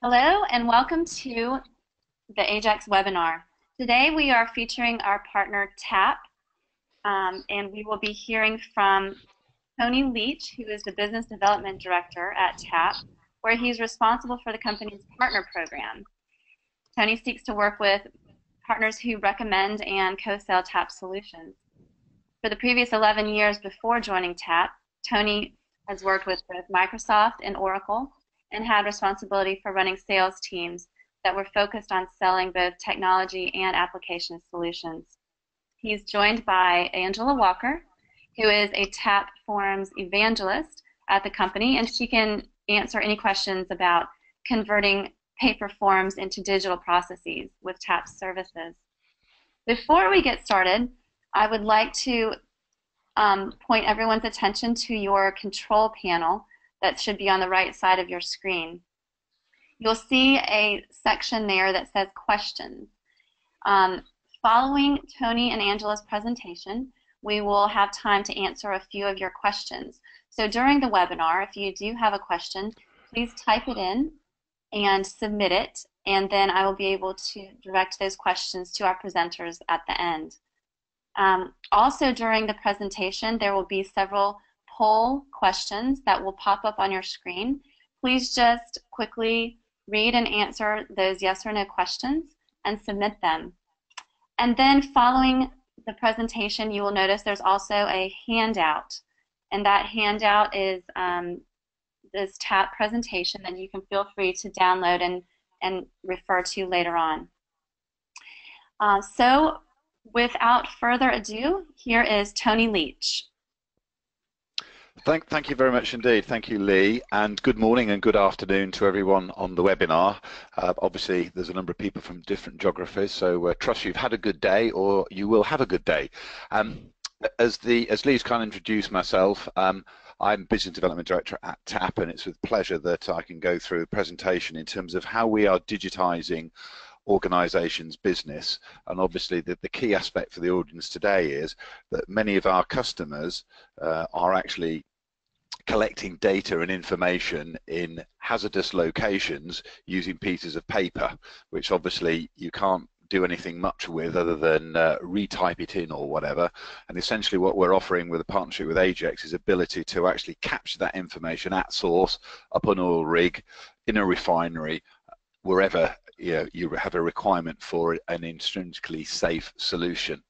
Hello and welcome to the Aegex Webinar. Today we are featuring our partner TAAP, and we will be hearing from Tony Leach, who is the Business Development Director at TAAP, where he's responsible for the company's partner program. Tony seeks to work with partners who recommend and co-sell TAAP solutions. For the previous 11 years before joining TAAP, Tony has worked with both Microsoft and Oracle and had responsibility for running sales teams that were focused on selling both technology and application solutions. He's joined by Angela Walker, who is a TAAP Forms evangelist at the company, and she can answer any questions about converting paper forms into digital processes with TAAP services. Before we get started, I would like to point everyone's attention to your control panel that should be on the right side of your screen. You'll see a section there that says questions. Following Tony and Angela's presentation, we will have time to answer a few of your questions. So during the webinar, if you do have a question, please type it in and submit it, and then I will be able to direct those questions to our presenters at the end. Also during the presentation, there will be several poll questions that will pop up on your screen. Please just quickly read and answer those yes or no questions and submit them. And then following the presentation, you will notice there's also a handout, and that handout is this TAAP presentation that you can feel free to download and refer to later on. So without further ado, here is Tony Leach. Thank you very much indeed. Thank you, Lee, and good morning and good afternoon to everyone on the webinar. Obviously, there's a number of people from different geographies, so trust you've had a good day, or you will have a good day. As Lee's kind of introduced myself, I'm Business Development Director at TAAP, and it's with pleasure that I can go through a presentation in terms of how we are digitising organisations' business. And obviously the key aspect for the audience today is that many of our customers are actually collecting data and information in hazardous locations using pieces of paper, which obviously you can't do anything much with other than retype it in or whatever. And essentially what we're offering with a partnership with Aegex is ability to actually capture that information at source, up an oil rig, in a refinery, wherever you have a requirement for an intrinsically safe solution.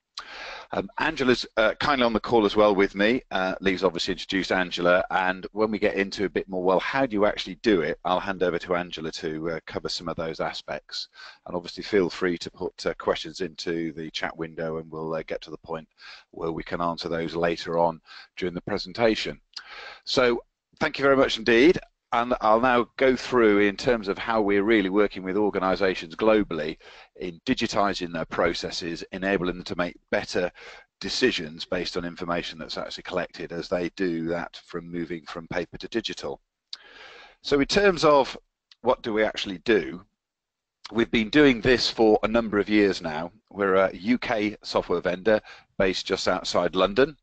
Angela's kindly on the call as well with me. Lee's obviously introduced Angela, and when we get into a bit more, well, how do you actually do it, I'll hand over to Angela to cover some of those aspects. And obviously feel free to put questions into the chat window, and we'll get to the point where we can answer those later on during the presentation. So thank you very much indeed. And I'll now go through in terms of how we're really working with organisations globally in digitising their processes, enabling them to make better decisions based on information that's actually collected as they do that from moving from paper to digital. So in terms of what do we actually do, we've been doing this for a number of years now. We're a UK software vendor based just outside London,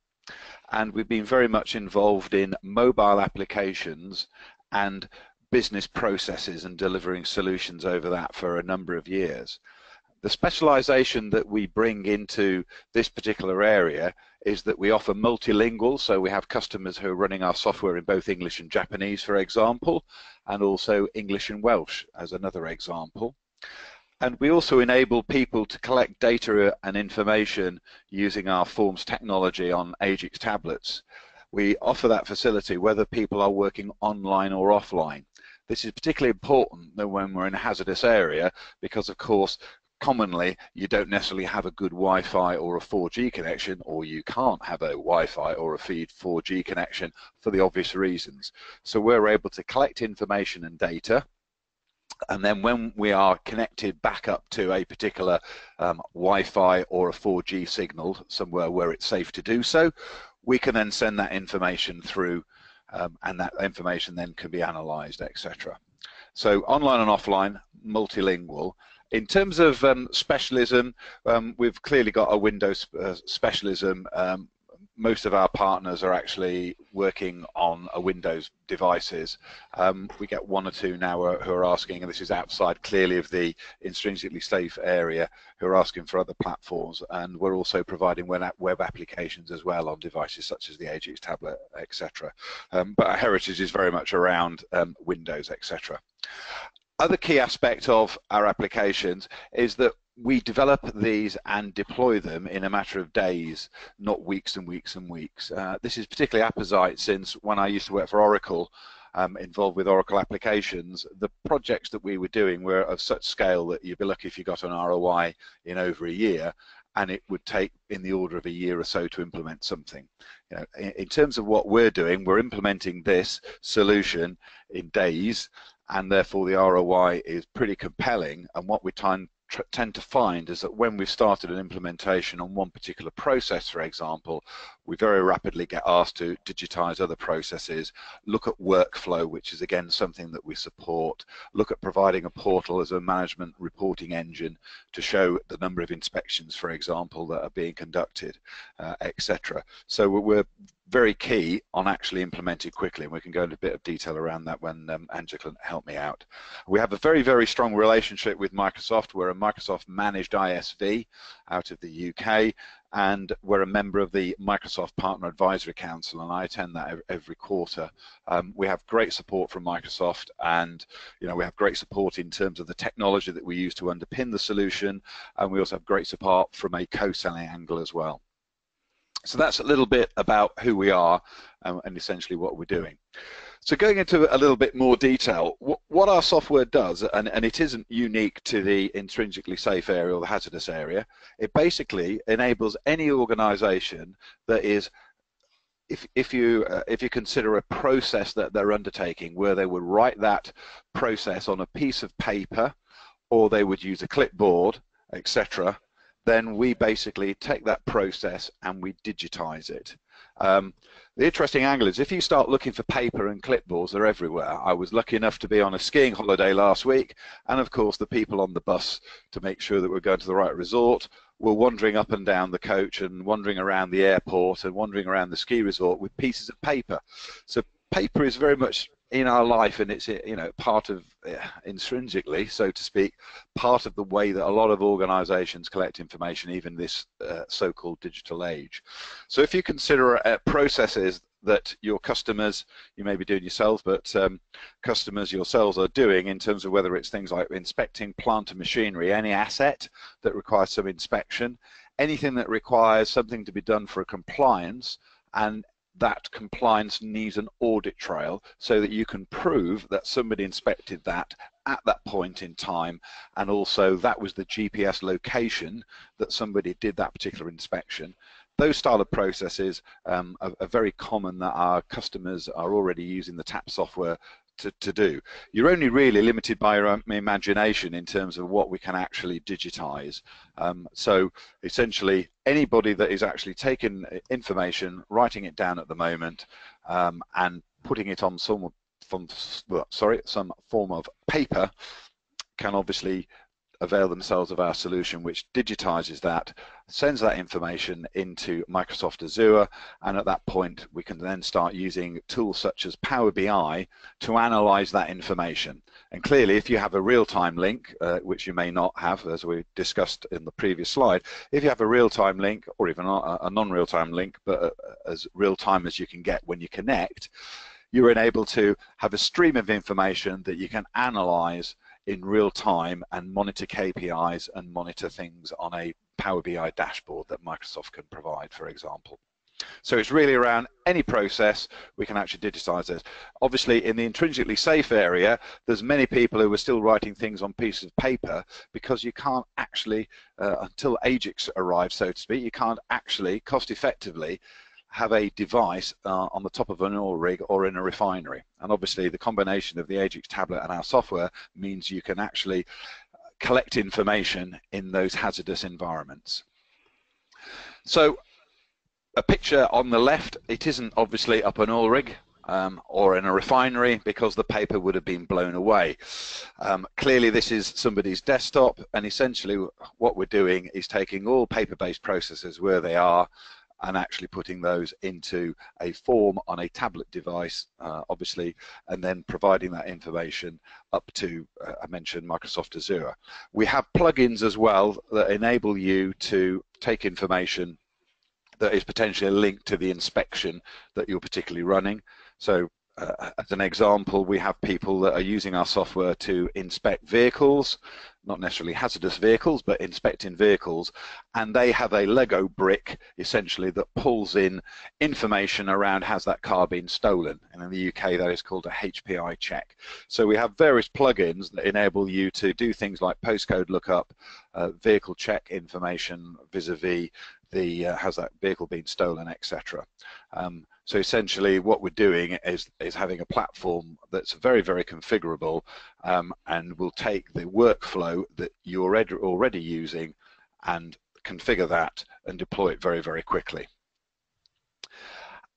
and we've been very much involved in mobile applications and business processes and delivering solutions over that for a number of years. The specialization that we bring into this particular area is that we offer multilingual, so we have customers who are running our software in both English and Japanese, for example, and also English and Welsh as another example. And we also enable people to collect data and information using our forms technology on Aegex tablets. We offer that facility whether people are working online or offline. This is particularly important when we're in a hazardous area because, of course, commonly you don't necessarily have a good Wi-Fi or a 4G connection, or you can't have a Wi-Fi or a 4G connection for the obvious reasons. So we're able to collect information and data, and then when we are connected back up to a particular Wi-Fi or a 4G signal somewhere where it's safe to do so, we can then send that information through, and that information then can be analysed, etc. So online and offline, multilingual. In terms of specialism, we've clearly got a Windows specialism most of our partners are actually working on a Windows devices. We get one or two now who are asking, and this is outside clearly of the intrinsically safe area, who are asking for other platforms, and we're also providing web applications as well on devices such as the Aegex tablet, etc. But our heritage is very much around Windows, etc. Other key aspect of our applications is that we develop these and deploy them in a matter of days, not weeks and weeks and weeks. This is particularly apposite since when I used to work for Oracle, involved with Oracle applications, the projects that we were doing were of such scale that you'd be lucky if you got an ROI in over a year, and it would take in the order of a year or so to implement something. You know, in terms of what we're doing, we're implementing this solution in days, and therefore the ROI is pretty compelling. And what we tend to find is that when we've started an implementation on one particular process, for example, we very rapidly get asked to digitize other processes, look at workflow, which is again something that we support, look at providing a portal as a management reporting engine to show the number of inspections, for example, that are being conducted, etc. So we're very key on actually implementing quickly, and we can go into a bit of detail around that when Angela can help me out. We have a very, very strong relationship with Microsoft. We're a Microsoft managed ISV out of the UK, and we're a member of the Microsoft Partner Advisory Council, and I attend that every quarter. We have great support from Microsoft, and we have great support in terms of the technology that we use to underpin the solution, and we also have great support from a co-selling angle as well. So that's a little bit about who we are and essentially what we're doing. So going into a little bit more detail, what our software does, and it isn't unique to the intrinsically safe area or the hazardous area, it basically enables any organization that is, if you consider a process that they're undertaking where they would write that process on a piece of paper or they would use a clipboard, etc., then we basically take that process and we digitize it. The interesting angle is if you start looking for paper and clipboards, they're everywhere. I was lucky enough to be on a skiing holiday last week, and of course the people on the bus, to make sure that we're going to the right resort, were wandering up and down the coach and wandering around the airport and wandering around the ski resort with pieces of paper. So paper is very much in our life, and it's part of, intrinsically, so to speak, part of the way that a lot of organizations collect information, even this so-called digital age. So if you consider processes that your customers, you may be doing yourselves, but customers yourselves are doing in terms of whether it's things like inspecting plant and machinery, any asset that requires some inspection, anything that requires something to be done for a compliance, and that compliance needs an audit trail so that you can prove that somebody inspected that at that point in time, and also that was the GPS location that somebody did that particular inspection. Those style of processes are very common that our customers are already using the TAAP software to do. You're only really limited by your own imagination in terms of what we can actually digitize. So essentially anybody that is actually taking information, writing it down at the moment, and putting it on some form of paper can obviously avail themselves of our solution, which digitizes that, sends that information into Microsoft Azure, and at that point we can then start using tools such as Power BI to analyze that information. And clearly if you have a real-time link, which you may not have, as we discussed in the previous slide, if you have a real-time link or even a non-real-time link, but as real-time as you can get when you connect, you're able to have a stream of information that you can analyze in real time and monitor KPIs and monitor things on a Power BI dashboard that Microsoft can provide, for example. So it's really around any process we can actually digitize this. Obviously in the intrinsically safe area there's many people who are still writing things on pieces of paper because you can't actually, until Aegex arrives, so to speak, you can't actually cost effectively have a device on the top of an oil rig or in a refinery. And obviously the combination of the Aegex tablet and our software means you can actually collect information in those hazardous environments. So a picture on the left, it isn't obviously up an oil rig or in a refinery because the paper would have been blown away. Clearly this is somebody's desktop, and essentially what we're doing is taking all paper-based processes where they are, and actually putting those into a form on a tablet device, obviously, and then providing that information up to, I mentioned Microsoft Azure. We have plugins as well that enable you to take information that is potentially linked to the inspection that you're particularly running. So as an example, we have people that are using our software to inspect vehicles, not necessarily hazardous vehicles, but inspecting vehicles, and they have a Lego brick essentially that pulls in information around has that car been stolen, and in the UK that is called a HPI check. So we have various plugins that enable you to do things like postcode lookup, vehicle check information vis-a-vis the has that vehicle been stolen, etc. So essentially what we're doing is having a platform that's very, very configurable, and will take the workflow that you're already using and configure that and deploy it very, very quickly.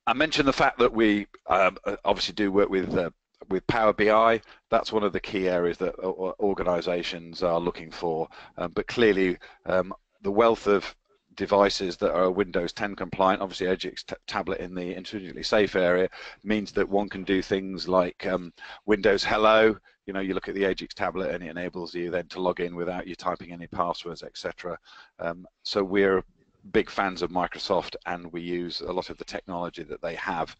I mentioned the fact that we obviously do work with Power BI. That's one of the key areas that organizations are looking for, but clearly the wealth of devices that are Windows 10 compliant, obviously Aegex tablet in the intrinsically safe area means that one can do things like Windows Hello. You know, you look at the Aegex tablet and it enables you then to log in without you typing any passwords, etc. So we're big fans of Microsoft, and we use a lot of the technology that they have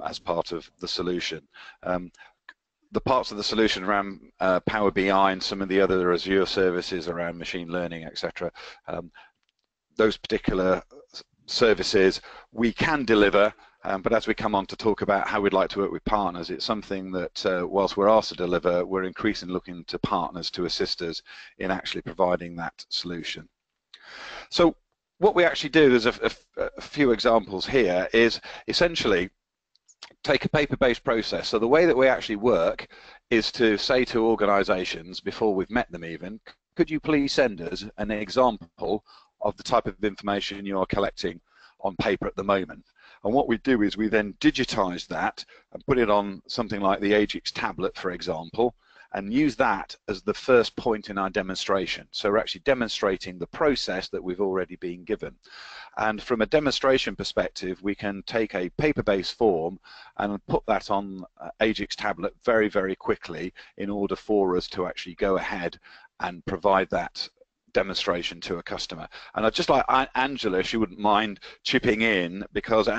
as part of the solution. The parts of the solution around Power BI and some of the other Azure services around machine learning, etc. Those particular services we can deliver, but as we come on to talk about how we'd like to work with partners, it's something that whilst we're asked to deliver, we're increasingly looking to partners to assist us in actually providing that solution. So what we actually do, there's a few examples here, is essentially take a paper-based process. So the way that we actually work is to say to organizations, before we've met them even, could you please send us an example of the type of information you are collecting on paper at the moment? And what we do is we then digitize that and put it on something like the Aegex tablet, for example, and use that as the first point in our demonstration. So we're actually demonstrating the process that we've already been given. And from a demonstration perspective, we can take a paper-based form and put that on Aegex tablet very, very quickly in order for us to actually go ahead and provide that demonstration to a customer. And I'd just like Angela, if she wouldn't mind chipping in, because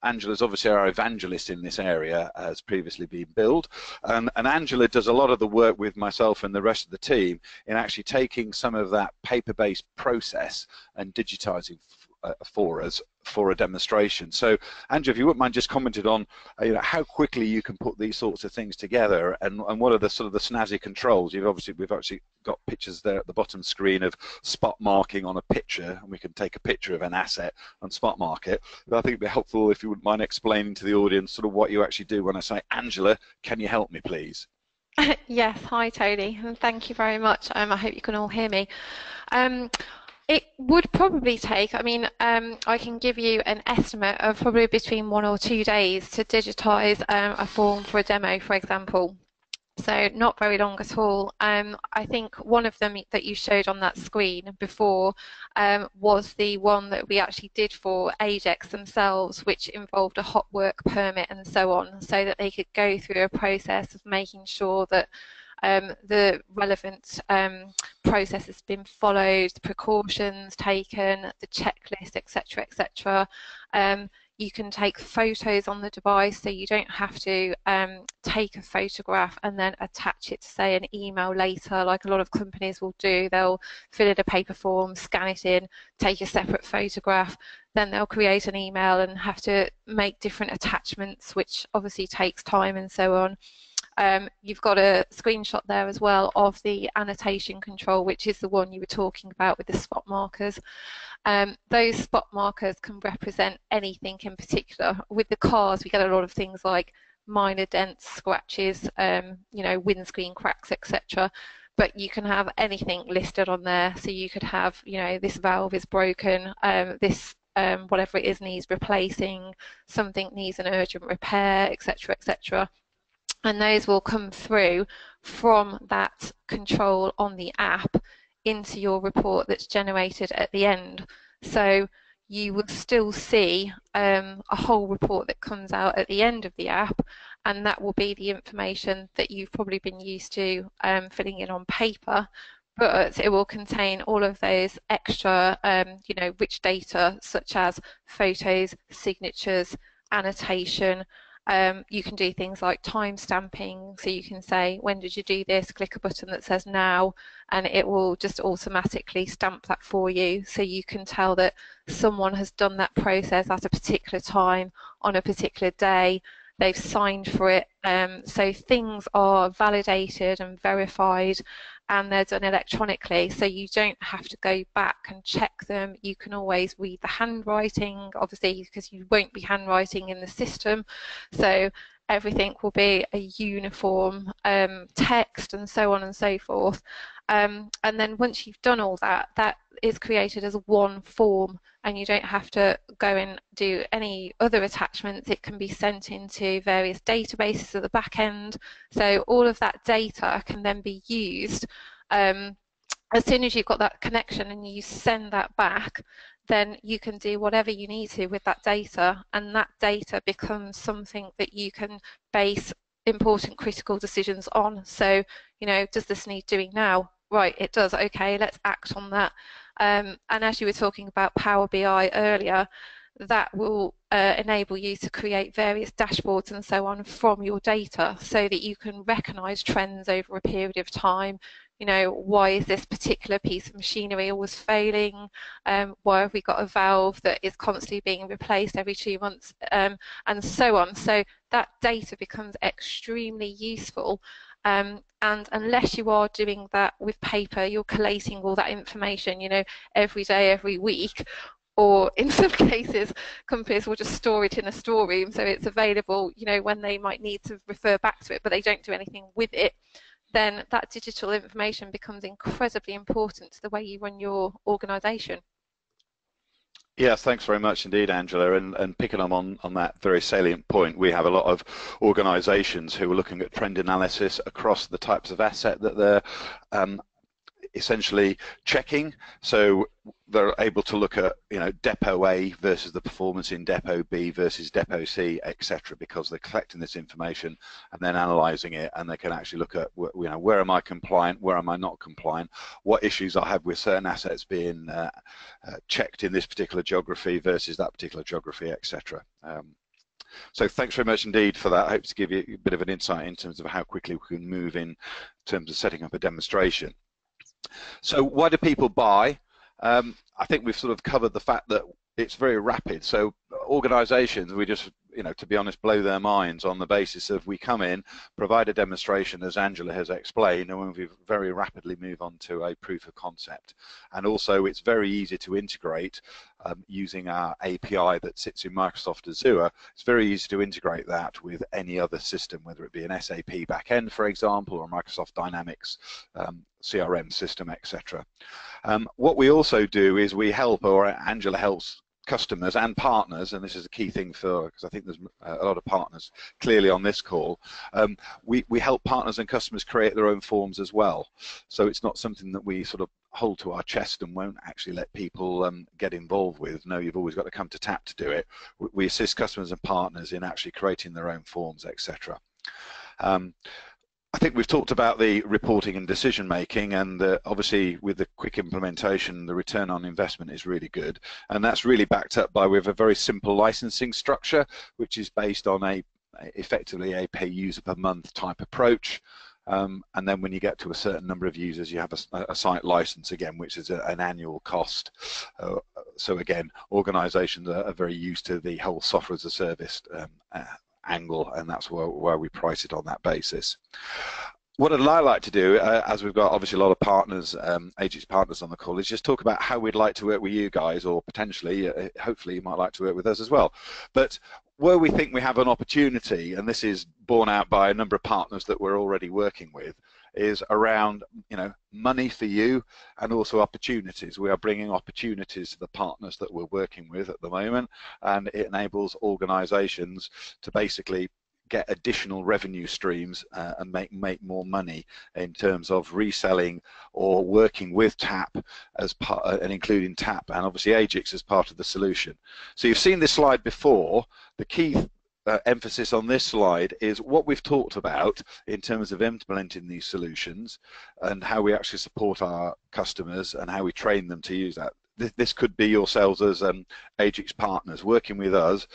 Angela's obviously our evangelist in this area, has previously been billed, and Angela does a lot of the work with myself and the rest of the team in actually taking some of that paper-based process and digitizing for us for a demonstration. So Andrew, if you wouldn't mind just commented on how quickly you can put these sorts of things together, and what are the sort of the snazzy controls. We've actually got pictures there at the bottom screen of spot marking on a picture, and we can take a picture of an asset and spot mark it. But I think it'd be helpful if you wouldn't mind explaining to the audience sort of what you actually do when I say, Angela, can you help me please? Yes, hi Tony, and thank you very much. I hope you can all hear me. It would probably take, I can give you an estimate of probably between 1 or 2 days to digitize a form for a demo, for example. So not very long at all. I think one of them that you showed on that screen before was the one that we actually did for Aegex themselves, which involved a hot work permit and so on, so that they could go through a process of making sure that the relevant process has been followed, the precautions taken, the checklist, etc., etc. You can take photos on the device, so you don't have to take a photograph and then attach it to, say, an email later, like a lot of companies will do. They'll fill in a paper form, scan it in, take a separate photograph, then they'll create an email and have to make different attachments, which obviously takes time and so on. You've got a screenshot there as well of the annotation control, which is the one you were talking about with the spot markers. Those spot markers can represent anything in particular. With the cars, we get a lot of things like minor dents, scratches, windscreen cracks, etc. But you can have anything listed on there. So you could have, this valve is broken, this whatever it is needs replacing, something needs an urgent repair, etc., etc. And those will come through from that control on the app into your report that's generated at the end. So you will still see a whole report that comes out at the end of the app, and that will be the information that you've probably been used to filling in on paper, but it will contain all of those extra, rich data such as photos, signatures, annotation. You can do things like time stamping, so you can say, when did you do this? Click a button that says now, and it will just automatically stamp that for you, so you can tell that someone has done that process at a particular time on a particular day. They've signed for it, so things are validated and verified, and they're done electronically, so you don't have to go back and check them. You can always read the handwriting, obviously, because you won't be handwriting in the system, so everything will be a uniform text and so on and so forth. And then once you've done all that, that is created as one form, and you don't have to go and do any other attachments. It can be sent into various databases at the back end, so all of that data can then be used. As soon as you've got that connection and you send that back, then you can do whatever you need to with that data, and that data becomes something that you can base important critical decisions on. So, does this need doing now? Right, it does. Okay, let's act on that. And as you were talking about Power BI earlier, that will enable you to create various dashboards and so on from your data, so that you can recognize trends over a period of time. Why is this particular piece of machinery always failing? Why have we got a valve that is constantly being replaced every 2 months, and so on. So that data becomes extremely useful. And unless you are doing that with paper, you're collating all that information, every day, every week, or in some cases, companies will just store it in a storeroom, so it's available, when they might need to refer back to it, but they don't do anything with it. Then that digital information becomes incredibly important to the way you run your organisation. Yes, thanks very much indeed, Angela. And picking up on that very salient point, we have a lot of organisations who are looking at trend analysis across the types of asset that they're essentially checking. So they're able to look at, depot A versus the performance in depot B versus depot C, etc., because they're collecting this information and then analysing it, and they can actually look at, where am I compliant, where am I not compliant, what issues I have with certain assets being checked in this particular geography versus that particular geography, etc. So thanks very much indeed for that. I hope to give you a bit of an insight in terms of how quickly we can move in terms of setting up a demonstration. So why do people buy? I think we've sort of covered the fact that it's very rapid. So organisations, we just, to be honest, blow their minds on the basis of we come in, provide a demonstration, as Angela has explained, and we very rapidly move on to a proof of concept. And also, it's very easy to integrate using our API that sits in Microsoft Azure. It's very easy to integrate that with any other system, whether it be an SAP backend, for example, or Microsoft Dynamics CRM system, etc. What we also do is we help, or Angela helps, customers and partners, and this is a key thing because I think there's a lot of partners clearly on this call. We help partners and customers create their own forms as well. So it's not something that we sort of hold to our chest and won't actually let people get involved with. No, you've always got to come to TAAP to do it. We assist customers and partners in actually creating their own forms, etc. I think we've talked about the reporting and decision making, and obviously with the quick implementation, the return on investment is really good, and that's really backed up by, we have a very simple licensing structure, which is based on effectively a pay user per month type approach. And then when you get to a certain number of users, you have a site license again, which is an annual cost. So again, organisations are very used to the whole software as a service angle, and that's where we price it on that basis. What I'd like to do, as we've got obviously a lot of partners, Aegex partners on the call, is just talk about how we'd like to work with you guys, or potentially, hopefully you might like to work with us as well. But where we think we have an opportunity, and this is borne out by a number of partners that we're already working with, is around, money for you, and also opportunities. We are bringing opportunities to the partners that we're working with at the moment, and it enables organisations to basically get additional revenue streams and make more money in terms of reselling or working with TAAP as part, and including TAAP and obviously Aegex as part of the solution. So you've seen this slide before. The key emphasis on this slide is what we've talked about in terms of implementing these solutions and how we actually support our customers and how we train them to use that. This could be yourselves as Aegex partners working with us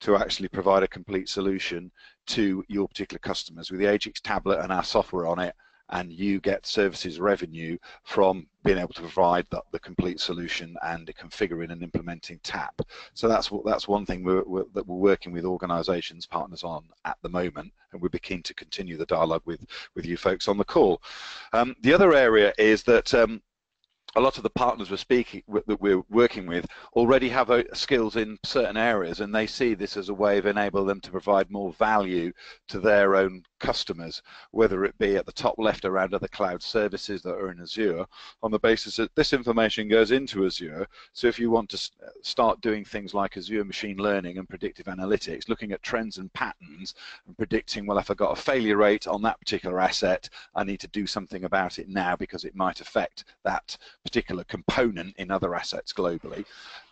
to actually provide a complete solution to your particular customers with the Aegex tablet and our software on it, and you get services revenue from being able to provide the complete solution and configuring and implementing TAAP. So that's one thing that we're working with organisations, partners on at the moment, and we'd be keen to continue the dialogue with you folks on the call. The other area is that a lot of the partners that we're working with already have skills in certain areas, and they see this as a way of enabling them to provide more value to their own customers, whether it be at the top left around other cloud services that are in Azure, on the basis that this information goes into Azure. So if you want to start doing things like Azure machine learning and predictive analytics, looking at trends and patterns and predicting, well, if I got a failure rate on that particular asset, I need to do something about it now because it might affect that particular component in other assets globally.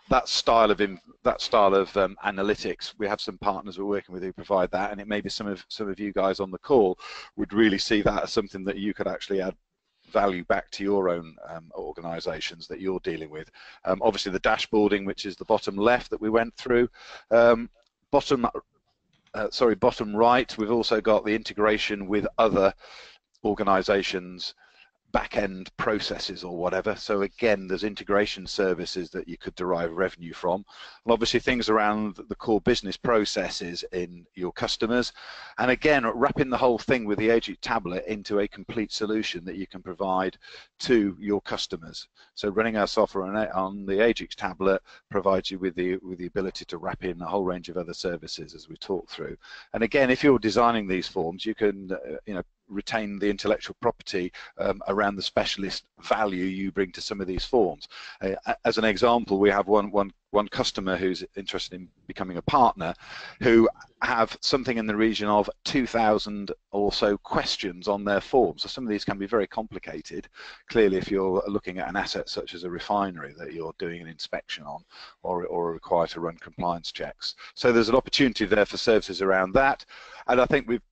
That style of analytics, we have some partners we're working with who provide that, and it may be some of you guys on the call would really see that as something that you could actually add value back to your own organisations that you're dealing with. Obviously, the dashboarding, which is the bottom left that we went through. Bottom right, we've also got the integration with other organisations, back-end processes or whatever. So again, there's integration services that you could derive revenue from, and obviously things around the core business processes in your customers, and again wrapping the whole thing with the Aegex tablet into a complete solution that you can provide to your customers. So running our software on the Aegex tablet provides you with the ability to wrap in a whole range of other services, as we talked through. And again, if you're designing these forms, you can retain the intellectual property around the specialist value you bring to some of these forms. As an example, we have one customer who's interested in becoming a partner, who have something in the region of 2,000 or so questions on their forms. So some of these can be very complicated. Clearly, if you're looking at an asset such as a refinery that you're doing an inspection on, or are required to run compliance checks. So there's an opportunity there for services around that, and I think we've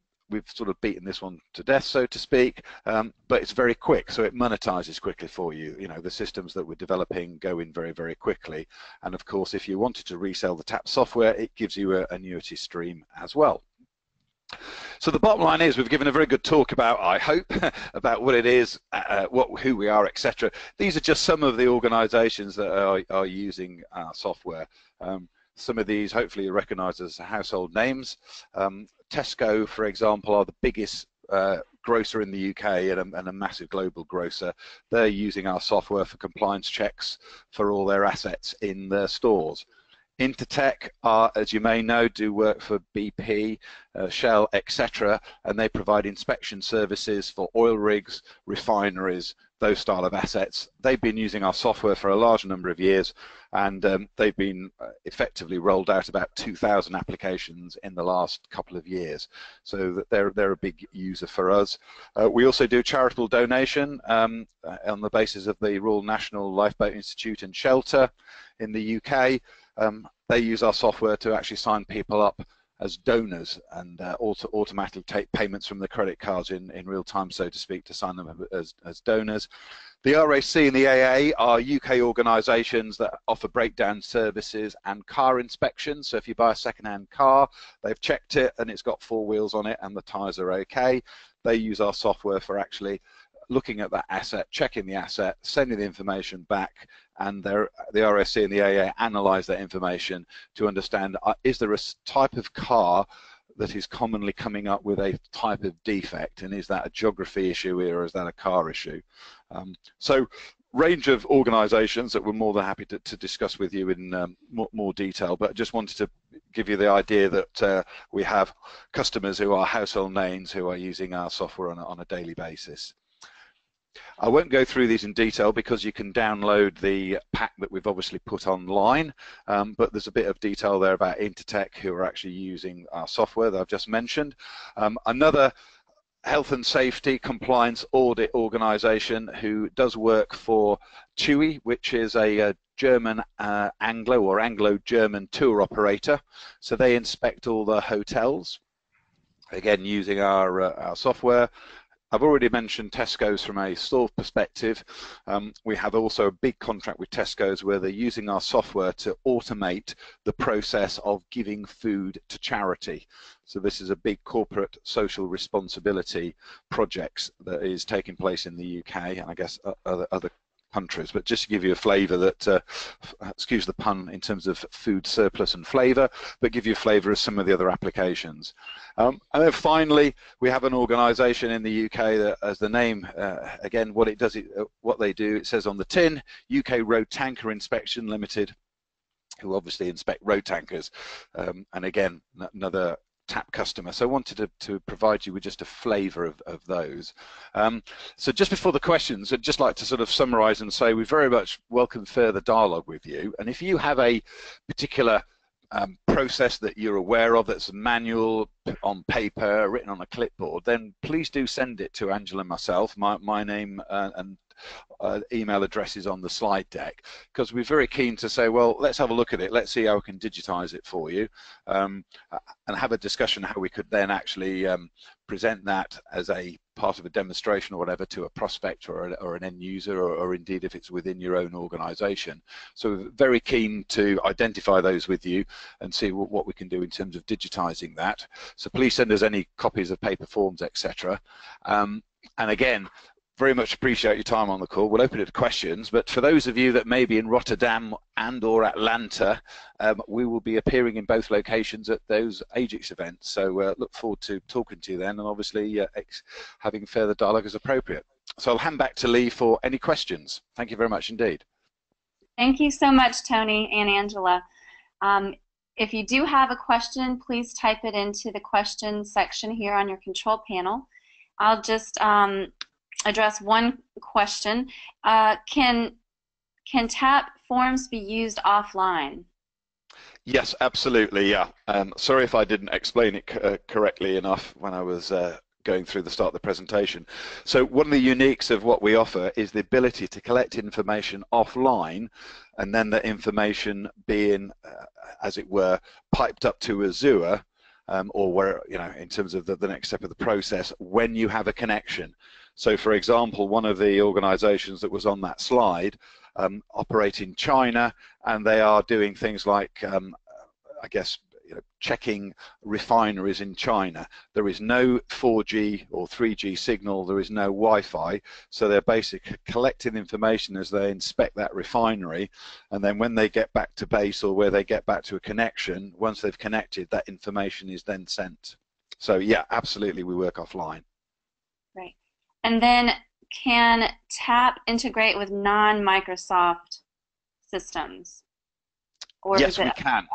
sort of beaten this one to death, so to speak, but it's very quick, so it monetizes quickly for you. You know, the systems that we're developing go in very, very quickly, and of course, if you wanted to resell the TAAP software, it gives you an annuity stream as well. So the bottom line is, we've given a very good talk about, I hope, about what it is, who we are, etc. These are just some of the organisations that are using our software. Some of these hopefully you recognise as household names. Tesco, for example, are the biggest grocer in the UK and a massive global grocer. They're using our software for compliance checks for all their assets in their stores. Intertek, as you may know, do work for BP, Shell, etc., and they provide inspection services for oil rigs, refineries, those style of assets. They've been using our software for a large number of years, and they've been effectively rolled out about 2,000 applications in the last couple of years. So that they're a big user for us. We also do charitable donation on the basis of the Royal National Lifeboat Institute and Shelter in the UK. They use our software to actually sign people up as donors and automatically take payments from the credit cards in real time, so to speak, to sign them up as donors. The RAC and the AA are UK organisations that offer breakdown services and car inspections. So if you buy a second-hand car, they've checked it and it's got 4 wheels on it and the tyres are okay. They use our software for actually looking at that asset, checking the asset, sending the information back, and the RSC and the AA analyse that information to understand, is there a type of car that is commonly coming up with a type of defect, and is that a geography issue or is that a car issue? So range of organisations that we're more than happy to discuss with you in more detail, but just wanted to give you the idea that we have customers who are household names who are using our software on a daily basis. I won't go through these in detail because you can download the pack that we've obviously put online, but there's a bit of detail there about Intertek, who are actually using our software that I've just mentioned. Another health and safety compliance audit organisation who does work for TUI, which is a German Anglo or Anglo-German tour operator. So they inspect all the hotels, again using our software. I've already mentioned Tesco's from a store perspective. We have also a big contract with Tesco's where they're using our software to automate the process of giving food to charity. So this is a big corporate social responsibility project that is taking place in the UK and I guess other countries, but just to give you a flavour that, excuse the pun in terms of food surplus and flavour, but give you a flavour of some of the other applications. And then finally, we have an organisation in the UK that, as the name, again, what it does, what they do, it says on the tin, UK Road Tanker Inspection Limited, who obviously inspect road tankers, and again, another TAAP customer. So I wanted to provide you with just a flavour of those. So just before the questions, I'd just like to sort of summarise and say we very much welcome further dialogue with you. And if you have a particular process that you're aware of that's manual, on paper, written on a clipboard, then please do send it to Angela and myself. My name and email address is on the slide deck, because we're very keen to say, well, let's have a look at it, let's see how we can digitize it for you, and have a discussion how we could then actually present that as a part of a demonstration or whatever to a prospect or an end user, or indeed if it's within your own organization. So we're very keen to identify those with you and see what we can do in terms of digitizing that. So please send us any copies of paper forms, etc. And again, very much appreciate your time on the call. We'll open it to questions, but for those of you that may be in Rotterdam and or Atlanta, we will be appearing in both locations at those Aegex events. So look forward to talking to you then, and obviously having further dialogue as appropriate. So I'll hand back to Lee for any questions. Thank you very much indeed. Thank you so much, Tony and Angela. If you do have a question, please type it into the questions section here on your control panel. I'll just address one question. Can TAAP forms be used offline? Yes, absolutely, yeah. Sorry if I didn't explain it correctly enough when I was going through the start of the presentation. So one of the uniques of what we offer is the ability to collect information offline, and then the information being, as it were, piped up to Azure, or where, you know, in terms of the next step of the process, when you have a connection. So for example, one of the organizations that was on that slide operate in China, and they are doing things like, I guess, checking refineries in China. There is no 4G or 3G signal, there is no Wi-Fi, so they're basically collecting information as they inspect that refinery, and then when they get back to base or where they get back to a connection, once they've connected, that information is then sent. So yeah, absolutely, we work offline. Great. And then can TAAP integrate with non-Microsoft systems? Or yes, we can.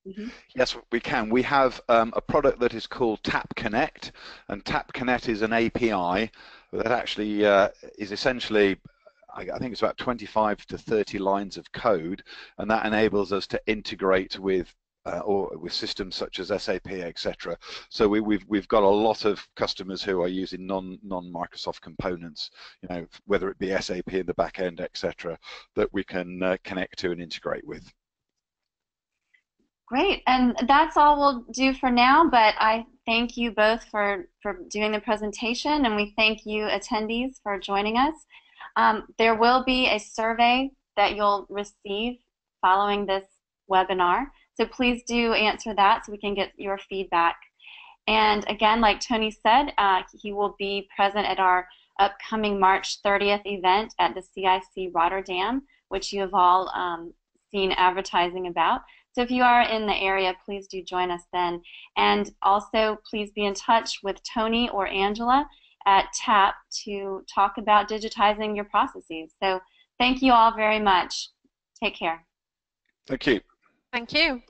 Mm-hmm. Yes, we can. We have a product that is called TAAP Connect, and TAAP Connect is an API that actually is essentially, I think it's about 25 to 30 lines of code, and that enables us to integrate with or with systems such as SAP, etc. So we've got a lot of customers who are using non-Microsoft components, you know, whether it be SAP in the back end, etc., that we can connect to and integrate with. Great, and that's all we'll do for now, but I thank you both for doing the presentation, and we thank you attendees for joining us. There will be a survey that you'll receive following this webinar, so please do answer that so we can get your feedback. And again, like Tony said, he will be present at our upcoming March 30th event at the CIC Rotterdam, which you have all seen advertising about. So if you are in the area, please do join us then. And also, please be in touch with Tony or Angela at TAAP to talk about digitizing your processes. So thank you all very much. Take care. Thank you. Thank you.